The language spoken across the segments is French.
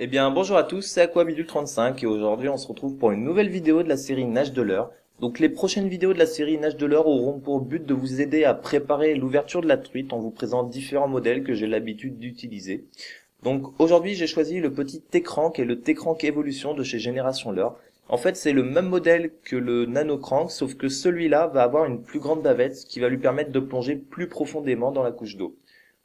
Eh bien, bonjour à tous, c'est Aquabidule35 et aujourd'hui on se retrouve pour une nouvelle vidéo de la série Nage de l'heure. Donc les prochaines vidéos de la série Nage de l'heure auront pour but de vous aider à préparer l'ouverture de la truite en vous présentant différents modèles que j'ai l'habitude d'utiliser. Donc aujourd'hui j'ai choisi le petit T-Crank et le T-Crank Evolution de chez Génération Leurre. En fait c'est le même modèle que le Nano Crank sauf que celui-là va avoir une plus grande bavette ce qui va lui permettre de plonger plus profondément dans la couche d'eau.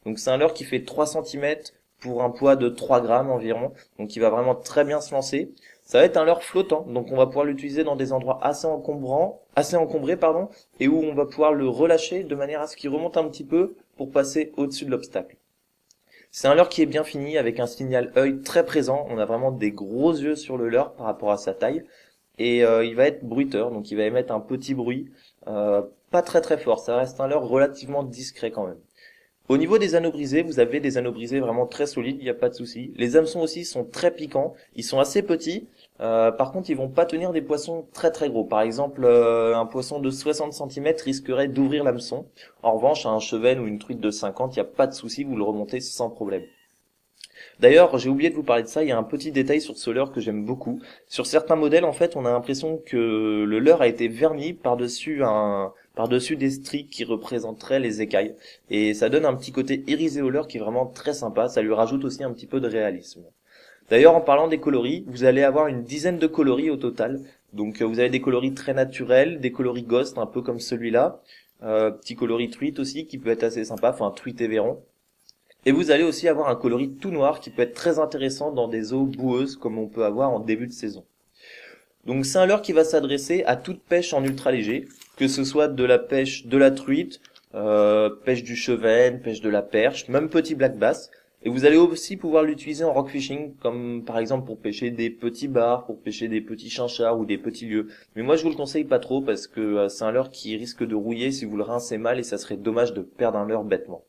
Donc c'est un leurre qui fait 3 cm pour un poids de 3 grammes environ, donc il va vraiment très bien se lancer. Ça va être un leurre flottant, donc on va pouvoir l'utiliser dans des endroits assez encombrés, et où on va pouvoir le relâcher de manière à ce qu'il remonte un petit peu pour passer au-dessus de l'obstacle. C'est un leurre qui est bien fini avec un signal œil très présent, on a vraiment des gros yeux sur le leurre par rapport à sa taille, et il va être bruiteur, donc il va émettre un petit bruit, pas très très fort, ça reste un leurre relativement discret quand même. Au niveau des anneaux brisés, vous avez des anneaux brisés vraiment très solides, il n'y a pas de souci. Les hameçons aussi sont très piquants, ils sont assez petits, par contre ils vont pas tenir des poissons très très gros. Par exemple, un poisson de 60 cm risquerait d'ouvrir l'hameçon. En revanche, un chevenne ou une truite de 50, il n'y a pas de souci, vous le remontez sans problème. D'ailleurs, j'ai oublié de vous parler de ça, il y a un petit détail sur ce leurre que j'aime beaucoup. Sur certains modèles, en fait, on a l'impression que le leurre a été verni par-dessus des stries qui représenteraient les écailles. Et ça donne un petit côté irisé au leurre qui est vraiment très sympa, ça lui rajoute aussi un petit peu de réalisme. D'ailleurs, en parlant des coloris, vous allez avoir une dizaine de coloris au total. Donc vous avez des coloris très naturels, des coloris ghost, un peu comme celui-là. Petit coloris truite aussi, qui peut être assez sympa, enfin truite et verron. Et vous allez aussi avoir un coloris tout noir qui peut être très intéressant dans des eaux boueuses comme on peut avoir en début de saison. Donc c'est un leurre qui va s'adresser à toute pêche en ultra léger, que ce soit de la pêche de la truite, pêche du chevenne, pêche de la perche, même petit black bass. Et vous allez aussi pouvoir l'utiliser en rock fishing, comme par exemple pour pêcher des petits bars, pour pêcher des petits chinchards ou des petits lieux. Mais moi je vous le conseille pas trop parce que c'est un leurre qui risque de rouiller si vous le rincez mal et ça serait dommage de perdre un leurre bêtement.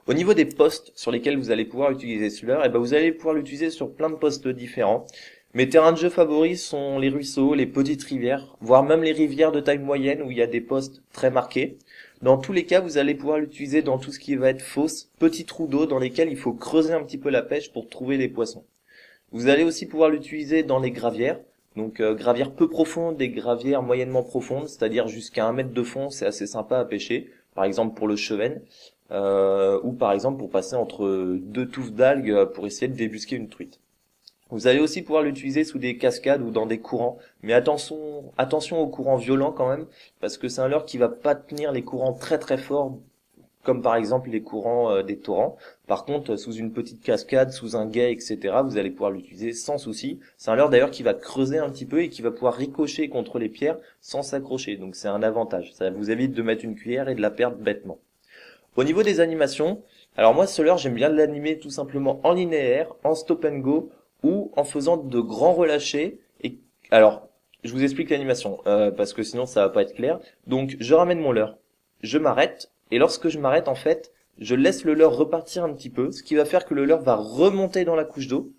Au niveau des postes sur lesquels vous allez pouvoir utiliser ce leurre, vous allez pouvoir l'utiliser sur plein de postes différents. Mes terrains de jeu favoris sont les ruisseaux, les petites rivières, voire même les rivières de taille moyenne où il y a des postes très marqués. Dans tous les cas, vous allez pouvoir l'utiliser dans tout ce qui va être fosse, petits trous d'eau dans lesquels il faut creuser un petit peu la pêche pour trouver des poissons. Vous allez aussi pouvoir l'utiliser dans les gravières, donc gravières peu profondes et gravières moyennement profondes, c'est-à-dire jusqu'à 1 mètre de fond, c'est assez sympa à pêcher, par exemple pour le chevenne, ou par exemple pour passer entre deux touffes d'algues pour essayer de débusquer une truite. Vous allez aussi pouvoir l'utiliser sous des cascades ou dans des courants, mais attention aux courants violents quand même, parce que c'est un leurre qui va pas tenir les courants très très forts, comme par exemple les courants des torrents. Par contre, sous une petite cascade, sous un gué, etc., vous allez pouvoir l'utiliser sans souci. C'est un leurre d'ailleurs qui va creuser un petit peu et qui va pouvoir ricocher contre les pierres sans s'accrocher, donc c'est un avantage. Ça vous évite de mettre une cuillère et de la perdre bêtement. Au niveau des animations, alors moi ce leurre j'aime bien l'animer tout simplement en linéaire, en stop and go ou en faisant de grands relâchés. Et alors je vous explique l'animation parce que sinon ça va pas être clair. Donc je ramène mon leurre, je m'arrête et lorsque je m'arrête en fait je laisse le leurre repartir un petit peu, ce qui va faire que le leurre va remonter dans la couche d'eau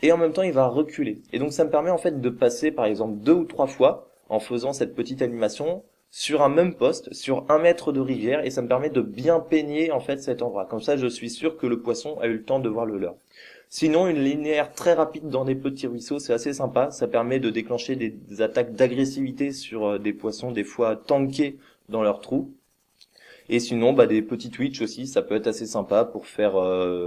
et en même temps il va reculer. Et donc ça me permet en fait de passer par exemple 2 ou 3 fois en faisant cette petite animation sur un même poste, sur 1 mètre de rivière, et ça me permet de bien peigner en fait cet endroit. Comme ça, je suis sûr que le poisson a eu le temps de voir le leurre. Sinon, une linéaire très rapide dans des petits ruisseaux, c'est assez sympa. Ça permet de déclencher des attaques d'agressivité sur des poissons, des fois tankés dans leur trou. Et sinon, des petits twitch aussi, ça peut être assez sympa pour faire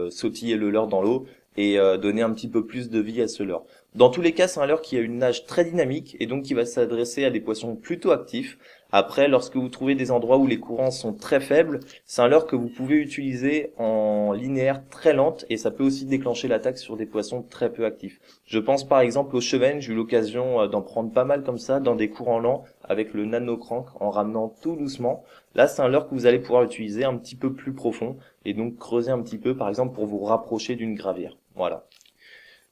sautiller le leurre dans l'eau et donner un petit peu plus de vie à ce leurre. Dans tous les cas, c'est un leurre qui a une nage très dynamique et donc qui va s'adresser à des poissons plutôt actifs. Après, lorsque vous trouvez des endroits où les courants sont très faibles, c'est un leurre que vous pouvez utiliser en linéaire très lente et ça peut aussi déclencher l'attaque sur des poissons très peu actifs. Je pense par exemple au chevenne, j'ai eu l'occasion d'en prendre pas mal comme ça dans des courants lents avec le Nano Crank en ramenant tout doucement. Là, c'est un leurre que vous allez pouvoir utiliser un petit peu plus profond et donc creuser un petit peu par exemple pour vous rapprocher d'une gravière. Voilà.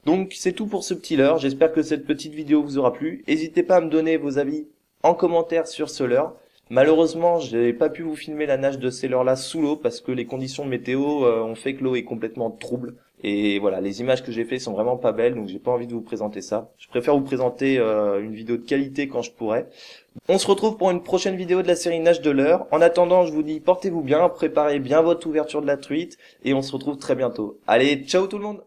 Donc c'est tout pour ce petit leurre, j'espère que cette petite vidéo vous aura plu. N'hésitez pas à me donner vos avis en commentaire sur ce leurre. Malheureusement, je n'ai pas pu vous filmer la nage de ces leurres-là sous l'eau parce que les conditions de météo ont fait que l'eau est complètement trouble. Et voilà, les images que j'ai fait sont vraiment pas belles, donc j'ai pas envie de vous présenter ça. Je préfère vous présenter une vidéo de qualité quand je pourrai. On se retrouve pour une prochaine vidéo de la série Nage de l'heure. En attendant, je vous dis portez-vous bien, préparez bien votre ouverture de la truite et on se retrouve très bientôt. Allez, ciao tout le monde!